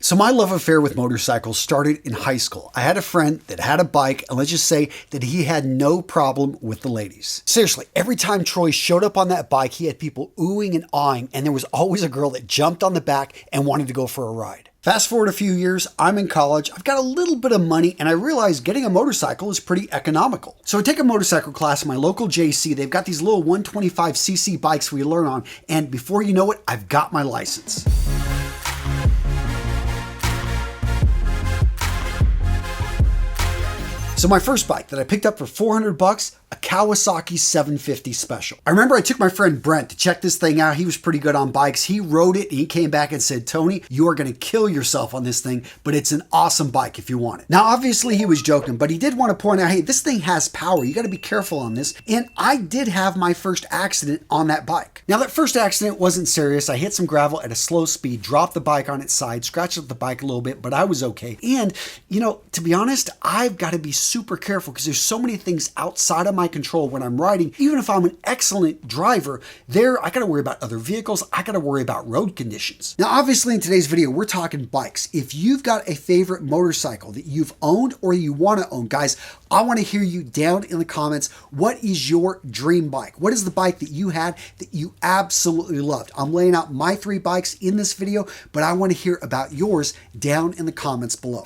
So my love affair with motorcycles started in high school. I had a friend that had a bike, and let's just say that he had no problem with the ladies. Seriously, every time Troy showed up on that bike, he had people oohing and awing, and there was always a girl that jumped on the back and wanted to go for a ride. Fast forward a few years, I'm in college, I've got a little bit of money, and I realized getting a motorcycle is pretty economical. So I take a motorcycle class in my local JC. They've got these little 125cc bikes we learn on, and before you know it, I've got my license. So my first bike that I picked up for $400, a Kawasaki 750 Special. I remember I took my friend Brent to check this thing out. He was pretty good on bikes. He rode it and he came back and said, Tony, you are going to kill yourself on this thing, but it's an awesome bike if you want it. Now, obviously he was joking, but he did want to point out, hey, this thing has power. You got to be careful on this. And I did have my first accident on that bike. Now that first accident wasn't serious. I hit some gravel at a slow speed, dropped the bike on its side, scratched up the bike a little bit, but I was okay. And, you know, to be honest, I've got to be super careful because there's so many things outside of my control when I'm riding. Even if I'm an excellent driver, I got to worry about other vehicles. I got to worry about road conditions. Now, obviously in today's video, we're talking bikes. If you've got a favorite motorcycle that you've owned or you want to own, guys, I want to hear you down in the comments. What is your dream bike? What is the bike that you had that you absolutely loved? I'm laying out my 3 bikes in this video, but I want to hear about yours down in the comments below.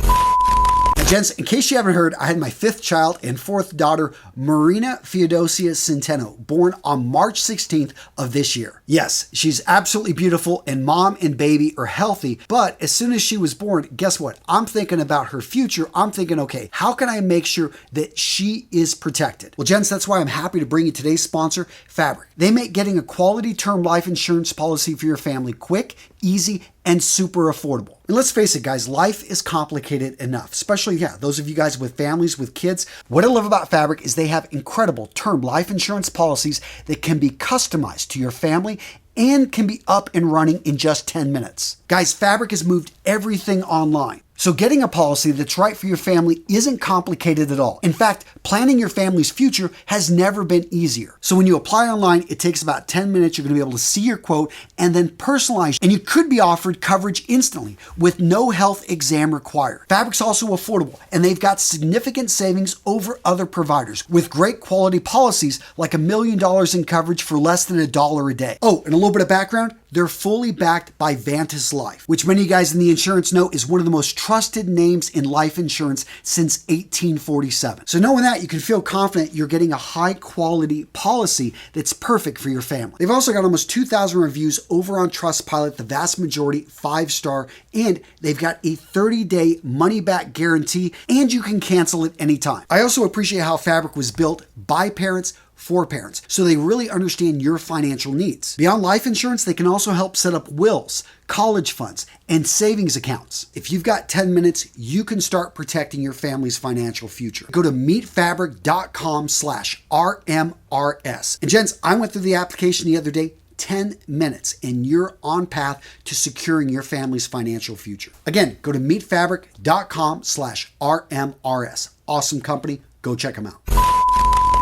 Gents, in case you haven't heard, I had my 5th child and 4th daughter, Marina Feodosia Centeno, born on March 16th of this year. Yes, she's absolutely beautiful and mom and baby are healthy, but as soon as she was born, guess what? I'm thinking about her future. I'm thinking, okay, how can I make sure that she is protected? Well, gents, that's why I'm happy to bring you today's sponsor, Fabric. They make getting a quality term life insurance policy for your family quick, easy, and super affordable. And let's face it, guys, life is complicated enough, especially, those of you guys with families, with kids. What I love about Fabric is they have incredible term life insurance policies that can be customized to your family and can be up and running in just 10 minutes. Guys, Fabric has moved everything online. So getting a policy that's right for your family isn't complicated at all. In fact, planning your family's future has never been easier. So when you apply online, it takes about 10 minutes. You're going to be able to see your quote and then personalize. And you could be offered coverage instantly with no health exam required. Fabric's also affordable, and they've got significant savings over other providers with great quality policies like $1 million in coverage for less than $1 a day. Oh, and a little bit of background. They're fully backed by Vantis Life, which many of you guys in the insurance know is one of the most trusted names in life insurance since 1847. So knowing that, you can feel confident you're getting a high quality policy that's perfect for your family. They've also got almost 2,000 reviews over on Trustpilot, the vast majority 5-star, and they've got a 30-day money-back guarantee, and you can cancel at any time. I also appreciate how Fabric was built by parents for parents, so they really understand your financial needs. Beyond life insurance, they can also help set up wills, college funds, and savings accounts. If you've got 10 minutes, you can start protecting your family's financial future. Go to meetfabric.com/RMRS. And gents, I went through the application the other day, 10 minutes, and you're on path to securing your family's financial future. Again, go to meetfabric.com/RMRS. Awesome company. Go check them out.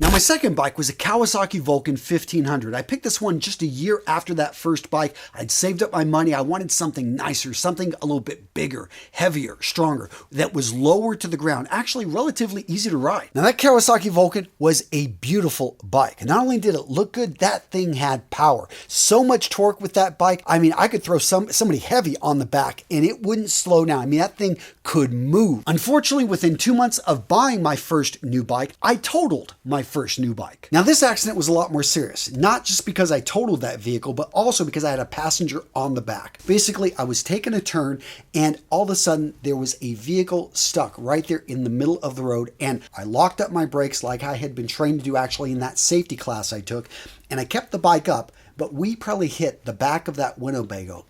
Now, my second bike was a Kawasaki Vulcan 1500. I picked this one just a year after that first bike. I'd saved up my money. I wanted something nicer, something a little bit bigger, heavier, stronger, that was lower to the ground, actually relatively easy to ride. Now, that Kawasaki Vulcan was a beautiful bike. Not only did it look good, that thing had power. So much torque with that bike. I mean, I could throw somebody heavy on the back and it wouldn't slow down. I mean, that thing could move. Unfortunately, within 2 months of buying my first new bike, I totaled my first new bike. Now, this accident was a lot more serious, not just because I totaled that vehicle, but also because I had a passenger on the back. Basically, I was taking a turn and all of a sudden there was a vehicle stuck right there in the middle of the road, and I locked up my brakes like I had been trained to do actually in that safety class I took, and I kept the bike up, but we probably hit the back of that Winnebago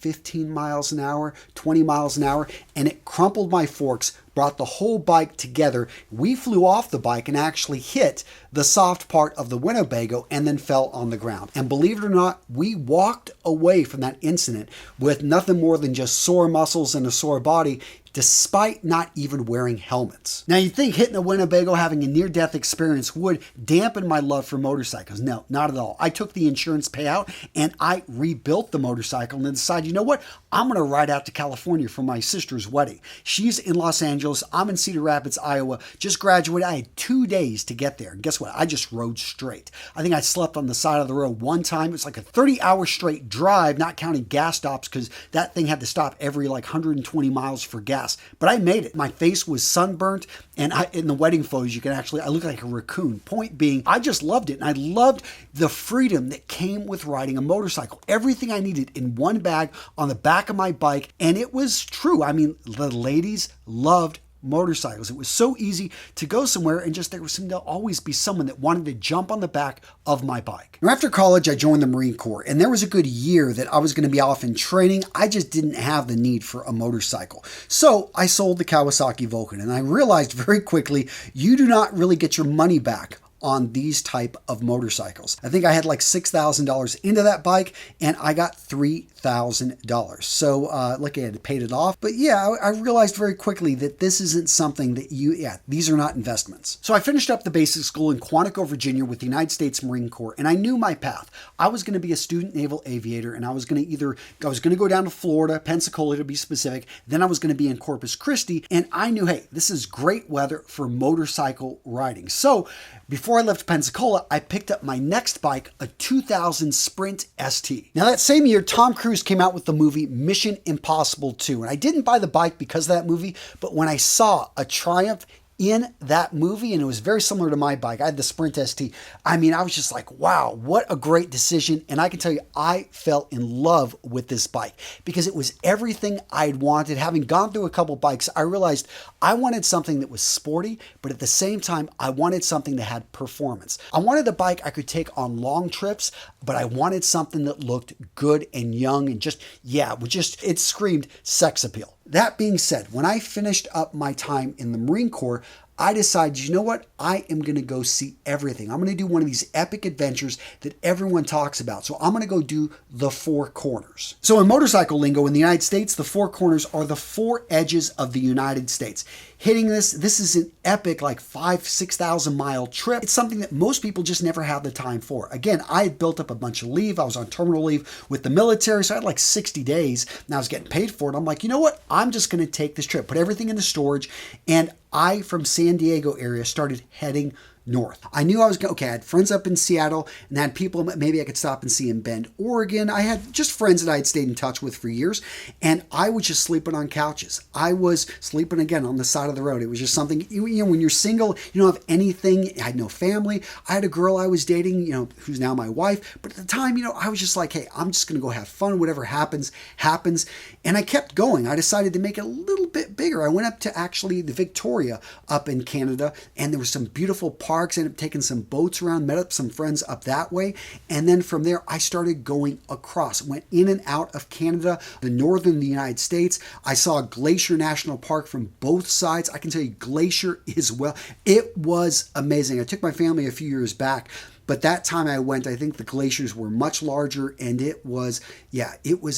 15 miles an hour, 20 miles an hour, and it crumpled my forks, brought the whole bike together. We flew off the bike and actually hit the soft part of the Winnebago and then fell on the ground. And believe it or not, we walked away from that incident with nothing more than just sore muscles and a sore body. despite not even wearing helmets. Now you'd think hitting a Winnebago, having a near-death experience would dampen my love for motorcycles. No, not at all. I took the insurance payout and I rebuilt the motorcycle and then decided, you know what? I'm going to ride out to California for my sister's wedding. She's in Los Angeles. I'm in Cedar Rapids, Iowa. Just graduated. I had 2 days to get there. And guess what? I just rode straight. I think I slept on the side of the road one time. It was like a 30-hour straight drive, not counting gas stops, because that thing had to stop every like 120 miles for gas. But I made it. My face was sunburnt, and in the wedding photos, I look like a raccoon. Point being, I just loved it. And I loved the freedom that came with riding a motorcycle. Everything I needed in one bag on the back of my bike. And it was true. I mean, the ladies loved motorcycles. It was so easy to go somewhere and just there seemed to always be someone that wanted to jump on the back of my bike. Now, after college, I joined the Marine Corps, and there was a good year that I was going to be off in training. I just didn't have the need for a motorcycle. So I sold the Kawasaki Vulcan, and I realized very quickly you do not really get your money back on these type of motorcycles. I think I had like $6,000 into that bike and I got $3,000. So look, I had paid it off. But yeah, I realized very quickly that this isn't something that these are not investments. So I finished up the basic school in Quantico, Virginia with the United States Marine Corps, and I knew my path. I was going to be a student naval aviator, and I was going to go down to Florida, Pensacola to be specific. Then I was going to be in Corpus Christi, and I knew, hey, this is great weather for motorcycle riding. So before I left Pensacola, I picked up my next bike, a 2000 Sprint ST. Now that same year, Tom Cruise came out with the movie Mission Impossible 2. And I didn't buy the bike because of that movie, but when I saw a Triumph in that movie, and it was very similar to my bike. I had the Sprint ST. I mean, I was just like, wow, what a great decision. And I can tell you, I fell in love with this bike because it was everything I'd wanted. Having gone through a couple bikes, I realized I wanted something that was sporty, but at the same time, I wanted something that had performance. I wanted a bike I could take on long trips, but I wanted something that looked good and young and it screamed sex appeal. That being said, when I finished up my time in the Marine Corps, I decided, you know what? I am going to go see everything. I'm going to do one of these epic adventures that everyone talks about. So I'm going to go do the Four Corners. So in motorcycle lingo in the United States, the Four Corners are the four edges of the United States. Hitting this is an epic like 6,000 mile trip. It's something that most people just never have the time for. Again, I had built up a bunch of leave. I was on terminal leave with the military, so I had like 60 days and I was getting paid for it. I'm like, you know what? I'm just going to take this trip, put everything into storage, and I, from San Diego area, started heading north. I knew I was going, I had friends up in Seattle and I had people maybe I could stop and see in Bend, Oregon. I had just friends that I had stayed in touch with for years, and I was just sleeping on couches. I was sleeping again on the side of the road. It was just something, when you're single, you don't have anything. I had no family. I had a girl I was dating, who's now my wife. But at the time, I was just like, hey, I'm just going to go have fun. Whatever happens, happens. And I kept going. I decided to make it a little bit bigger. I went up to actually the Victoria up in Canada, and there was some beautiful parks. Ended up taking some boats around, met up some friends up that way. And then from there, I started going across. Went in and out of Canada, the northern the United States. I saw Glacier National Park from both sides. I can tell you Glacier it was amazing. I took my family a few years back, but that time I went, I think the glaciers were much larger, and it was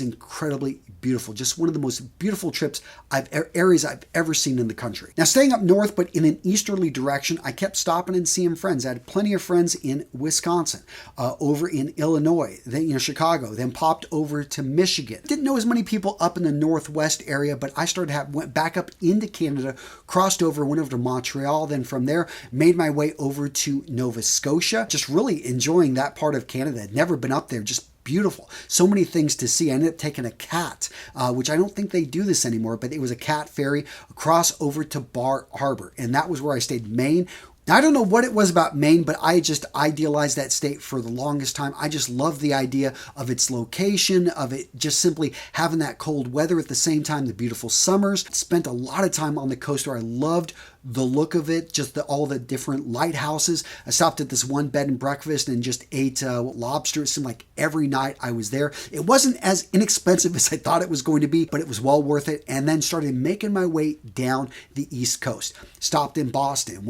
incredibly beautiful. Just one of the most beautiful areas I've ever seen in the country. Now, staying up north, but in an easterly direction, I kept stopping and seeing friends. I had plenty of friends in Wisconsin, over in Illinois, then Chicago, then popped over to Michigan. Didn't know as many people up in the northwest area, but I went back up into Canada, crossed over, went over to Montreal, then from there, made my way over to Nova Scotia. Just really enjoying that part of Canada. I'd never been up there. Just beautiful. So many things to see. I ended up taking a cat, which I don't think they do this anymore, but it was a cat ferry across over to Bar Harbor. And that was where I stayed, Maine. Now, I don't know what it was about Maine, but I just idealized that state for the longest time. I just loved the idea of its location, of it just simply having that cold weather at the same time, the beautiful summers. Spent a lot of time on the coast where I loved the look of it, just all the different lighthouses. I stopped at this one bed and breakfast and just ate lobster. It seemed like every night I was there. It wasn't as inexpensive as I thought it was going to be, but it was well worth it. And then started making my way down the East Coast. Stopped in Boston,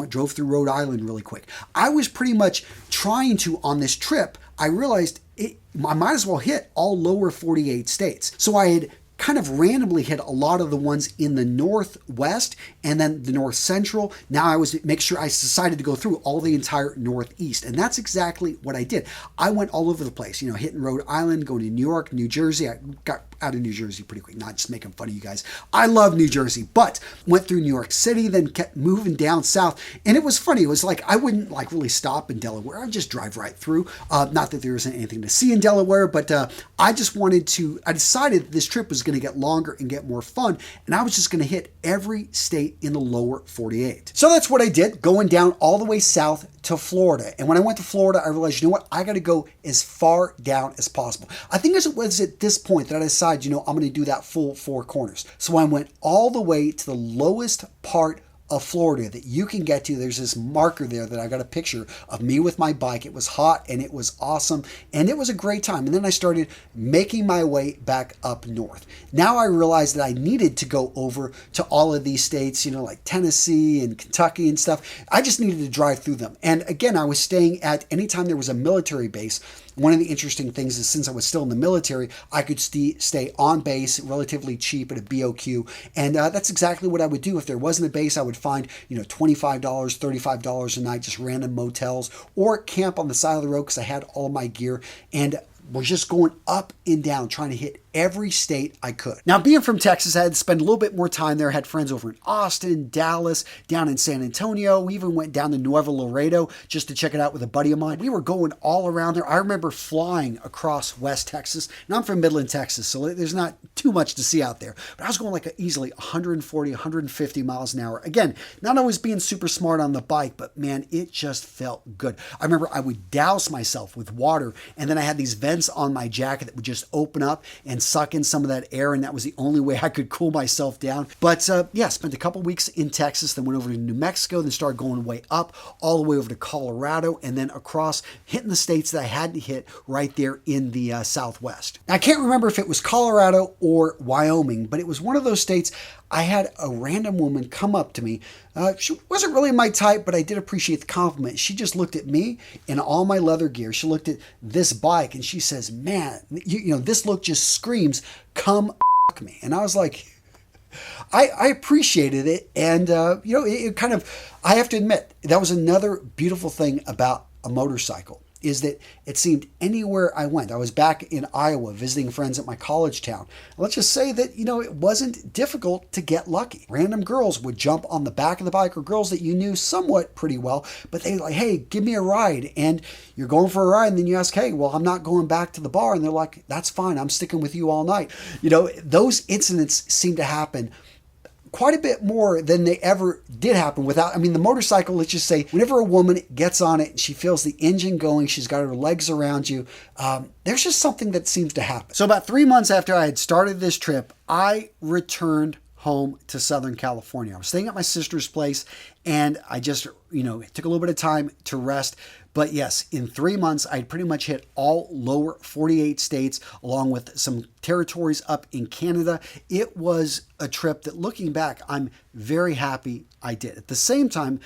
drove through Rhode Island really quick. I was pretty much trying to, on this trip, I realized I might as well hit all lower 48 states. So I had kind of randomly hit a lot of the ones in the northwest and then the north central. Now I was make sure I decided to go through all the entire northeast, and that's exactly what I did. I went all over the place, hitting Rhode Island, going to New York, New Jersey. I got out of New Jersey pretty quick, not just making fun of you guys. I love New Jersey, but went through New York City, then kept moving down south. And it was funny. It was like I wouldn't really stop in Delaware. I'd just drive right through. Not that there isn't anything to see in Delaware, but I decided this trip was going to get longer and get more fun, and I was just going to hit every state in the lower 48. So that's what I did, going down all the way south to Florida. And when I went to Florida, I realized, I got to go as far down as possible. I think it was at this point that I decided, I'm going to do that full four corners. So I went all the way to the lowest part of Florida that you can get to. There's this marker there that I got a picture of me with my bike. It was hot and it was awesome and it was a great time. And then I started making my way back up north. Now I realized that I needed to go over to all of these states, like Tennessee and Kentucky and stuff. I just needed to drive through them. And again, I was staying at anytime there was a military base. One of the interesting things is since I was still in the military, I could stay on base relatively cheap at a BOQ. And that's exactly what I would do. If there wasn't a base, I would find, $25, $35 a night, just random motels, or camp on the side of the road because I had all my gear. And was just going up and down, trying to hit every state I could. Now, being from Texas, I had to spend a little bit more time there. I had friends over in Austin, Dallas, down in San Antonio. We even went down to Nuevo Laredo just to check it out with a buddy of mine. We were going all around there. I remember flying across West Texas. Now, I'm from Midland, Texas, so there's not too much to see out there. But I was going easily 140, 150 miles an hour. Again, not always being super smart on the bike, but man, it just felt good. I remember I would douse myself with water, and then I had these vents on my jacket that would just open up and suck in some of that air, and that was the only way I could cool myself down. But spent a couple weeks in Texas, then went over to New Mexico, then started going way up, all the way over to Colorado, and then across, hitting the states that I hadn't hit right there in the Southwest. Now, I can't remember if it was Colorado or Wyoming, but it was one of those states. I had a random woman come up to me. She wasn't really my type, but I did appreciate the compliment. She just looked at me in all my leather gear. She looked at this bike and she says, "Man, this look just screams, come f*** me." And I was like, I appreciated it. And, it kind of, I have to admit, that was another beautiful thing about a motorcycle, is that it seemed anywhere I went. I was back in Iowa visiting friends at my college town. Let's just say that, it wasn't difficult to get lucky. Random girls would jump on the back of the bike, or girls that you knew somewhat pretty well, but they like, "Hey, give me a ride." And you're going for a ride, and then you ask, "Hey, well, I'm not going back to the bar." And they're like, "That's fine. I'm sticking with you all night." Those incidents seem to happen quite a bit more than they ever did happen the motorcycle, let's just say, whenever a woman gets on it and she feels the engine going, she's got her legs around you, there's just something that seems to happen. So about 3 months after I had started this trip, I returned home to Southern California. I was staying at my sister's place, and I just, took a little bit of time to rest. But yes, in 3 months, I'd pretty much hit all lower 48 states, along with some territories up in Canada. It was a trip that, looking back, I'm very happy I did. At the same time,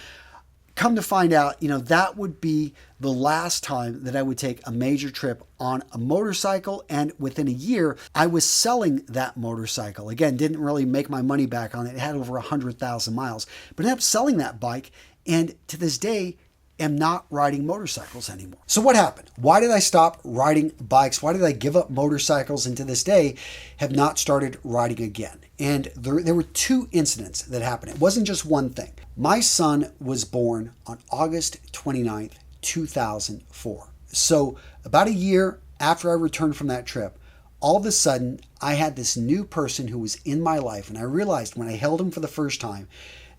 come to find out, that would be the last time that I would take a major trip on a motorcycle. And within a year, I was selling that motorcycle. Again, didn't really make my money back on it. It had over 100,000 miles, but ended up selling that bike. And to this day, am not riding motorcycles anymore. So what happened? Why did I stop riding bikes? Why did I give up motorcycles, and to this day have not started riding again? And there were two incidents that happened. It wasn't just one thing. My son was born on August 29th, 2004. So about a year after I returned from that trip, all of a sudden I had this new person who was in my life, and I realized when I held him for the first time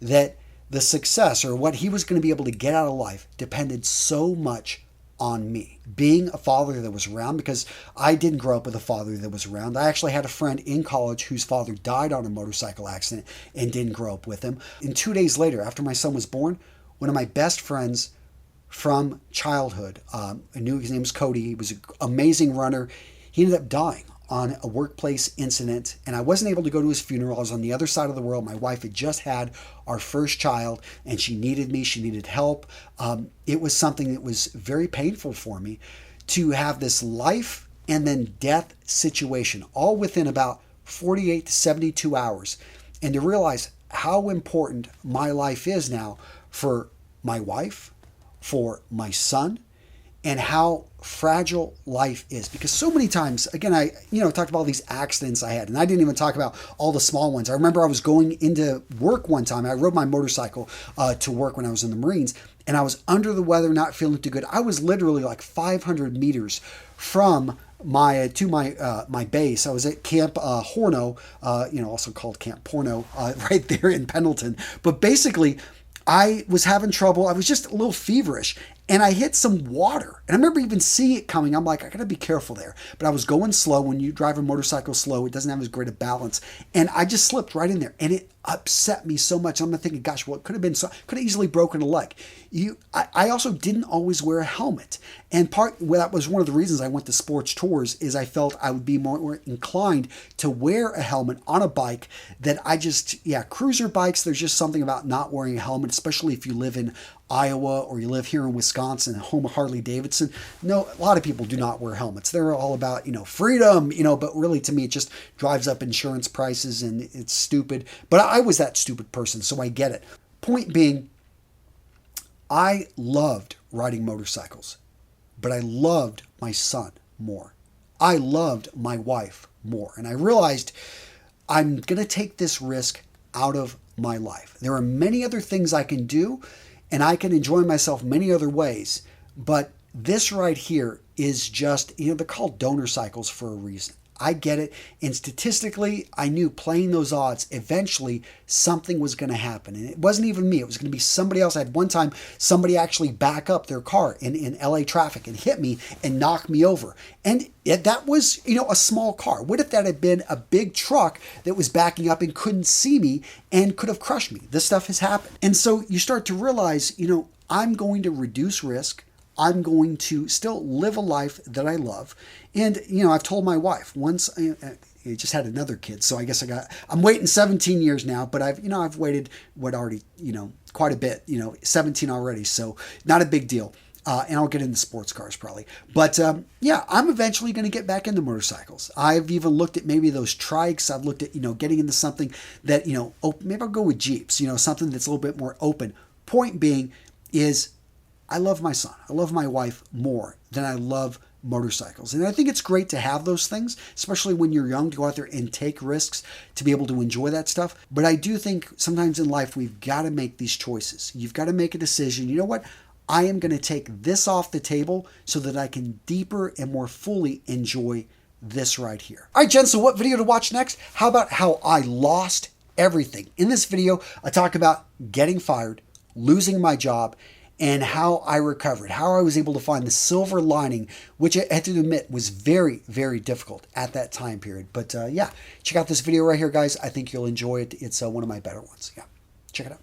that the success, or what he was going to be able to get out of life, depended so much on me. Being a father that was around, because I didn't grow up with a father that was around. I actually had a friend in college whose father died on a motorcycle accident and didn't grow up with him. And 2 days later, after my son was born, one of my best friends from childhood, I knew his name was Cody. He was an amazing runner. He ended up dying on a workplace incident, and I wasn't able to go to his funeral. I was on the other side of the world. My wife had just had our first child, and she needed me. She needed help. It was something that was very painful for me to have this life and then death situation all within about 48 to 72 hours and to realize how important my life is now for my wife, for my son, and how fragile life is. Because so many times, again, I talked about all these accidents I had, and I didn't even talk about all the small ones. I remember I was going into work one time. I rode my motorcycle to work when I was in the Marines, and I was under the weather, not feeling too good. I was literally like 500 meters from my base. I was at Camp Horno, also called Camp Porno, right there in Pendleton. But basically, I was having trouble. I was just a little feverish, and I hit some water. And I remember even seeing it coming. I'm like, I gotta be careful there. But I was going slow. When you drive a motorcycle slow, it doesn't have as great a balance. And I just slipped right in there, and it upset me so much. I'm thinking, gosh, well, it could have easily broken a leg. I also didn't always wear a helmet. And that was one of the reasons I went to sports tours, is I felt I would be more inclined to wear a helmet on a bike. That cruiser bikes, there's just something about not wearing a helmet, especially if you live in Iowa or you live here in Wisconsin, home of Harley Davidson. No, a lot of people do not wear helmets. They're all about, freedom, but really to me, it just drives up insurance prices and it's stupid. But I was that stupid person, so I get it. Point being, I loved riding motorcycles, but I loved my son more. I loved my wife more. And I realized I'm going to take this risk out of my life. There are many other things I can do, and I can enjoy myself many other ways. But this right here is just, they're called donor cycles for a reason. I get it. And statistically, I knew playing those odds, eventually something was going to happen. And it wasn't even me. It was going to be somebody else. I had one time somebody actually back up their car in LA traffic and hit me and knock me over. And that was, a small car. What if that had been a big truck that was backing up and couldn't see me and could have crushed me? This stuff has happened. And so you start to realize, I'm going to reduce risk. I'm going to still live a life that I love. And, I've told my wife once, I just had another kid. So I guess I'm waiting 17 years now, but I've waited quite a bit, 17 already. So not a big deal. And I'll get into sports cars probably. But I'm eventually going to get back into motorcycles. I've even looked at maybe those trikes. I've looked at, getting into something that, maybe I'll go with Jeeps, something that's a little bit more open. Point being is, I love my son. I love my wife more than I love motorcycles. And I think it's great to have those things, especially when you're young, to go out there and take risks, to be able to enjoy that stuff. But I do think sometimes in life, we've got to make these choices. You've got to make a decision. You know what? I am going to take this off the table so that I can deeper and more fully enjoy this right here. All right, Jen, so what video to watch next? How about how I lost everything? In this video, I talk about getting fired, losing my job, and how I recovered, how I was able to find the silver lining, which I had to admit was very, very difficult at that time period. But check out this video right here, guys. I think you'll enjoy it. It's one of my better ones. Yeah, check it out.